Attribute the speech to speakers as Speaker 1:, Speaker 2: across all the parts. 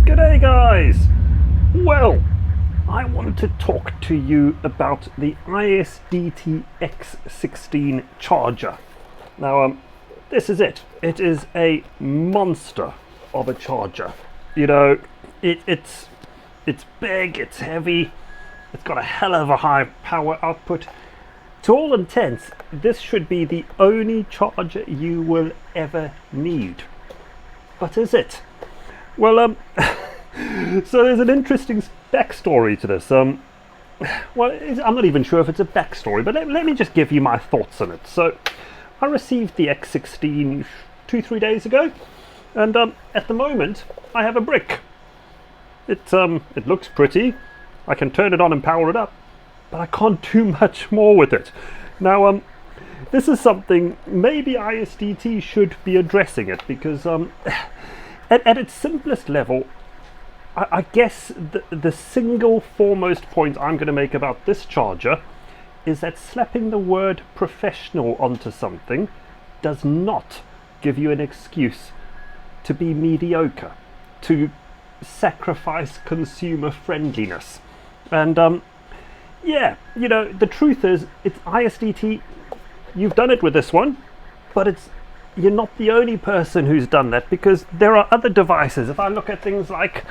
Speaker 1: G'day guys! Well, I want to talk to you about the Isdt X16 Charger. Now, this is it. It is a monster of a charger. You know, it's big, it's heavy, it's got a hell of a high power output. To all intents, this should be the only charger you will ever need. But is it? Well, so there's an interesting backstory to this. Well, I'm not even sure if it's a backstory, but let me just give you my thoughts on it. So, I received the X16 2-3 days ago, and at the moment, I have a brick. It looks pretty. I can turn it on and power it up, but I can't do much more with it. Now, this is something maybe Isdt should be addressing it, because at its simplest level, I guess the single foremost point I'm going to make about this charger is that slapping the word professional onto something does not give you an excuse to be mediocre, to sacrifice consumer friendliness. And yeah, you know, the truth is, it's Isdt, you've done it with this one, but you're not the only person who's done that, because there are other devices. If I look at things like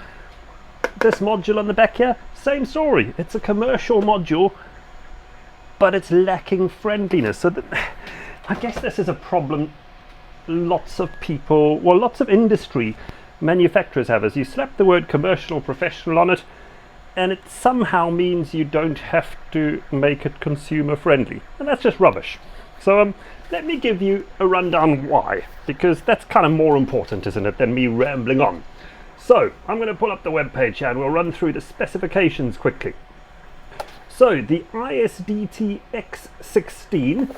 Speaker 1: this module on the back here, same story. It's a commercial module, but it's lacking friendliness. So I guess this is a problem lots of people, well, lots of industry manufacturers have, is you slap the word commercial or professional on it, and it somehow means you don't have to make it consumer friendly. And that's just rubbish. So let me give you a rundown why, because that's kind of more important, isn't it, than me rambling on. So I'm going to pull up the web page here and we'll run through the specifications quickly. So the Isdt X16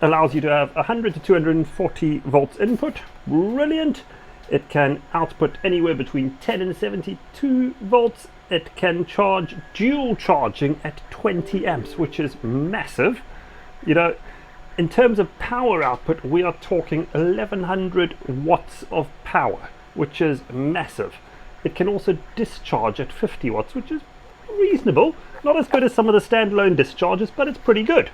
Speaker 1: allows you to have 100 to 240 volts input. Brilliant. It can output anywhere between 10 and 72 volts. It can charge dual charging at 20 amps, which is massive. You know, in terms of power output, we are talking 1100 watts of power, which is massive. It can also discharge at 50 watts, which is reasonable. Not as good as some of the standalone discharges, but it's pretty good.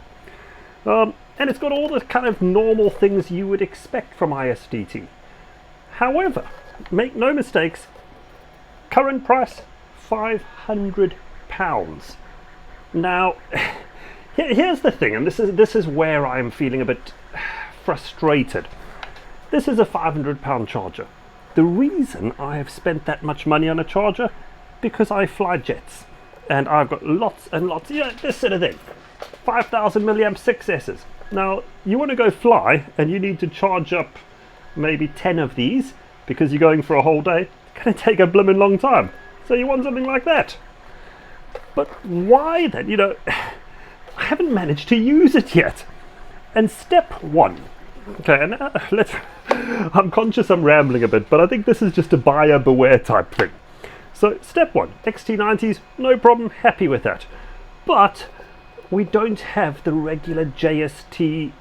Speaker 1: And it's got all the kind of normal things you would expect from Isdt. However, make no mistakes, current price, £500. Now, here's the thing, and this is where I'm feeling a bit frustrated. This is a £500 charger. The reason I have spent that much money on a charger, because I fly jets, and I've got lots and lots, yeah, this sort of thing, 5,000 milliamp 6S's. Now, you want to go fly, and you need to charge up maybe 10 of these, because you're going for a whole day. It's going to take a blimmin' long time. So you want something like that. But why then? You know, I haven't managed to use it yet. And step one, okay, and I'm conscious I'm rambling a bit, but I think this is just a buyer beware type thing. So step one, XT90s, no problem, happy with that. But we don't have the regular JST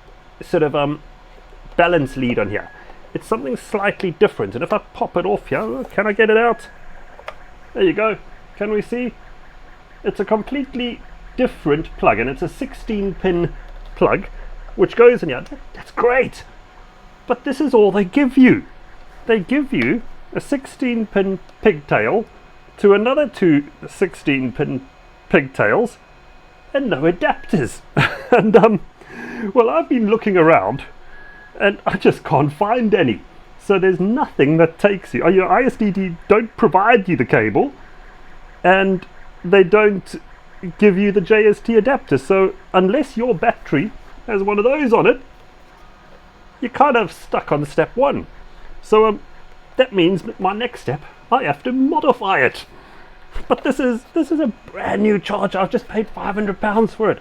Speaker 1: sort of balance lead on here. It's something slightly different, and if I pop it off here, can I get it out? There you go. Can we see? It's a completely different plug, and it's a 16-pin plug, which goes in here. That's great. But this is all they give you. They give you a 16-pin pigtail to another two 16-pin pigtails, and no adapters. And well, I've been looking around, and I just can't find any. So there's nothing that takes you. Your Isdt don't provide you the cable, and they don't give you the JST adapter. So unless your battery has one of those on it, you're kind of stuck on step one. So that means my next step, I have to modify it. But this is a brand new charger. I've just paid £500 for it.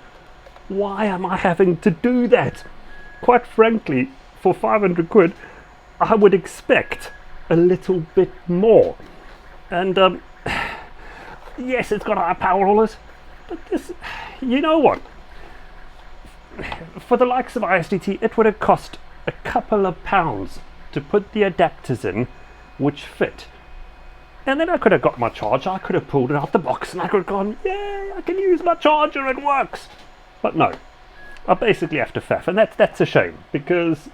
Speaker 1: Why am I having to do that? Quite frankly, for 500 quid, I would expect a little bit more. And yes, it's got high power rollers, but this, you know what? For the likes of Isdt, it would have cost a couple of pounds to put the adapters in which fit. And then I could have got my charger, I could have pulled it out the box and I could have gone, yeah, I can use my charger, it works. But no, I basically have to faff, and that's a shame, because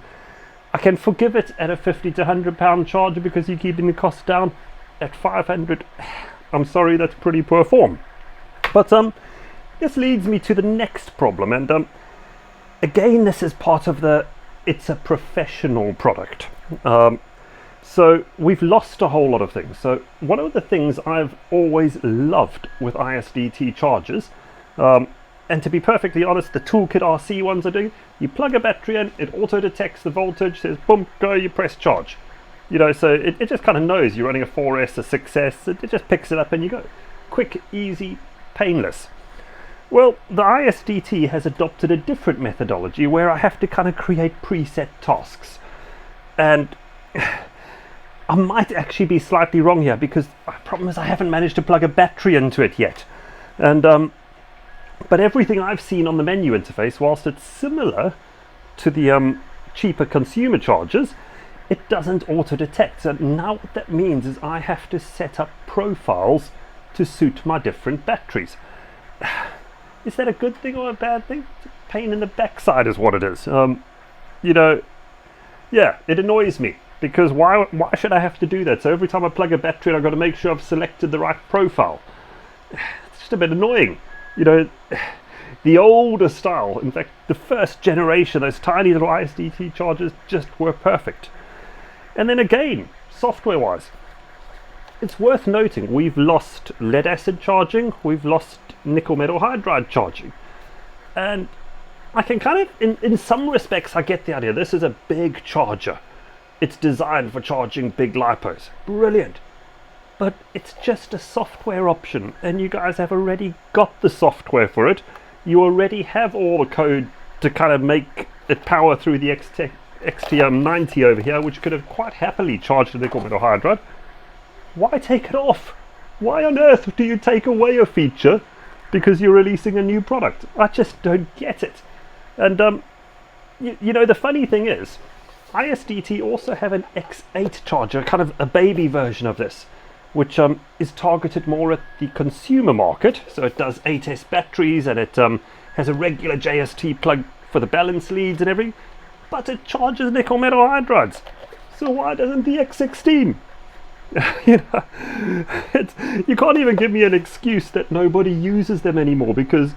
Speaker 1: I can forgive it at a 50 to 100 pound charger because you're keeping the cost down. At 500, I'm sorry, that's pretty poor form. But this leads me to the next problem, and again, this is part of it's a professional product. So we've lost a whole lot of things. So one of the things I've always loved with Isdt chargers, and to be perfectly honest, the Toolkit RC ones are doing, you plug a battery in, it auto detects the voltage, says boom, go, you press charge. You know, so it just kind of knows you're running a 4S, a 6S, it just picks it up and you go. Quick, easy, painless. Well, the Isdt has adopted a different methodology where I have to kind of create preset tasks. And I might actually be slightly wrong here, because the problem is I haven't managed to plug a battery into it yet. And but everything I've seen on the menu interface, whilst it's similar to the cheaper consumer chargers, it doesn't auto detect. So now what that means is I have to set up profiles to suit my different batteries. Is that a good thing or a bad thing? It's a pain in the backside is what it is. You know, yeah, it annoys me, because why should I have to do that? So every time I plug a battery in, I've got to make sure I've selected the right profile. It's just a bit annoying. You know, the older style, in fact, the first generation, those tiny little Isdt chargers just were perfect. And then again, software-wise, it's worth noting we've lost lead acid charging, we've lost nickel metal hydride charging. And I can kind of, in some respects, I get the idea. This is a big charger. It's designed for charging big lipos. Brilliant. But it's just a software option, and you guys have already got the software for it. You already have all the code to kind of make it power through the XT90 over here, which could have quite happily charged the nickel metal hydride. Why take it off? Why on earth do you take away a feature because you're releasing a new product? I just don't get it. And you know, the funny thing is, Isdt also have an X8 charger, kind of a baby version of this, which is targeted more at the consumer market. So it does 8S batteries, and it has a regular JST plug for the balance leads and everything, but it charges nickel metal hydrides. So why doesn't the X16? You know, you can't even give me an excuse that nobody uses them anymore, because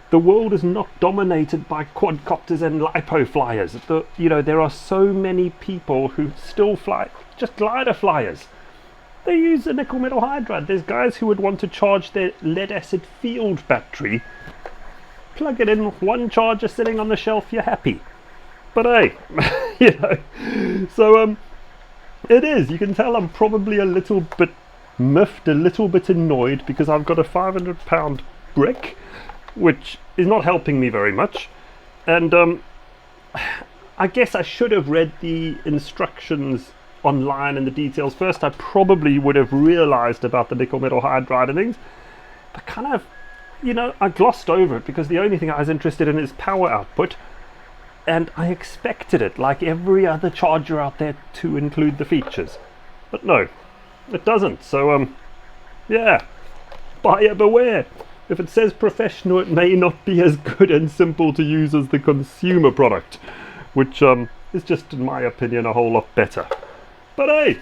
Speaker 1: the world is not dominated by quadcopters and lipo flyers. You know, there are so many people who still fly just glider flyers. They use a nickel metal hydride. There's guys who would want to charge their lead acid field battery. Plug it in, one charger sitting on the shelf, you're happy. But hey, you know, so it is. You can tell I'm probably a little bit miffed, a little bit annoyed, because I've got a 500-pound brick, which is not helping me very much. And I guess I should have read the instructions online and the details first. I probably would have realized about the nickel metal hydride and things, but kind of, you know, I glossed over it because the only thing I was interested in is power output, and I expected it, like every other charger out there, to include the features. But no, it doesn't. So yeah, buyer beware. If it says professional, it may not be as good and simple to use as the consumer product, which is just, in my opinion, a whole lot better. But hey,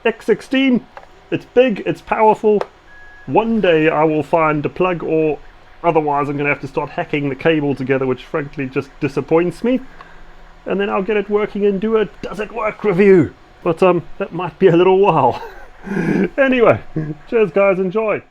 Speaker 1: X16, it's big, it's powerful. One day I will find a plug, or otherwise I'm going to have to start hacking the cable together, which frankly just disappoints me. And then I'll get it working and do a does it work review. But that might be a little while. Anyway, cheers guys, enjoy.